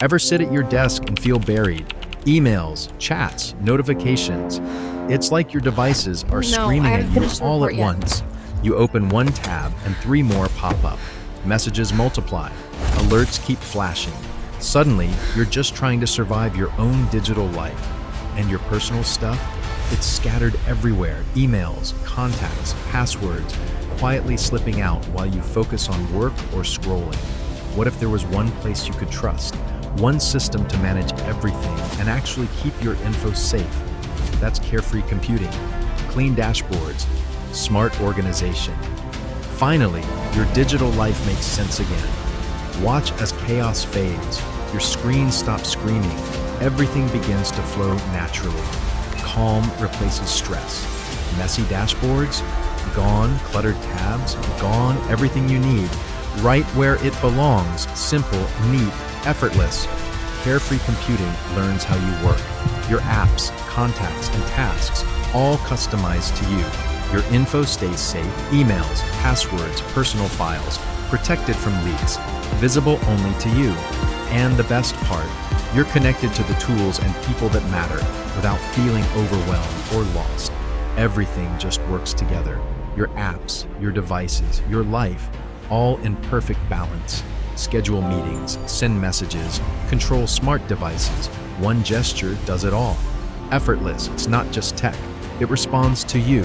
Ever sit at your desk and feel buried? Emails, chats, notifications. It's like your devices are No, I screaming haven't at you finished the all report at yet. once. You open one tab and three more pop up. Messages multiply. Alerts keep flashing. Suddenly, you're just trying to survive your own digital life. And your personal stuff? It's scattered everywhere. Emails, contacts, passwords, quietly slipping out while you focus on work or scrolling. What if there was one place you could trust? One system to manage everything and actually keep your info safe? That's Carefree computing. Clean dashboards, smart organization. Finally, your digital life makes sense again. Watch as chaos fades. Your screen stops screaming. Everything begins to flow naturally. Calm replaces stress. Messy dashboards? Gone. Cluttered tabs? Gone. Everything you need. Right where it belongs. Simple, neat, effortless. Carefree computing learns how you work. Your apps, contacts, and tasks, all customized to you. Your info stays safe. Emails, passwords, personal files, protected from leaks, visible only to you. And the best part, you're connected to the tools and people that matter without feeling overwhelmed or lost. Everything just works together. Your apps, your devices, your life, all in perfect balance. Schedule meetings, send messages, control smart devices. One gesture does it all. Effortless, it's not just tech. It responds to you.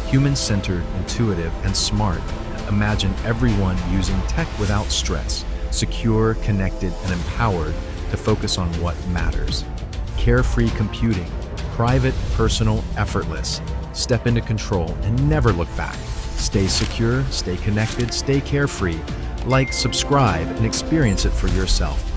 Human-centered, intuitive, and smart. Imagine everyone using tech without stress. Secure, connected, and empowered to focus on what matters. Carefree computing. Private, personal, effortless. Step into control and never look back. Stay secure, stay connected, stay carefree. Like, subscribe, and experience it for yourself.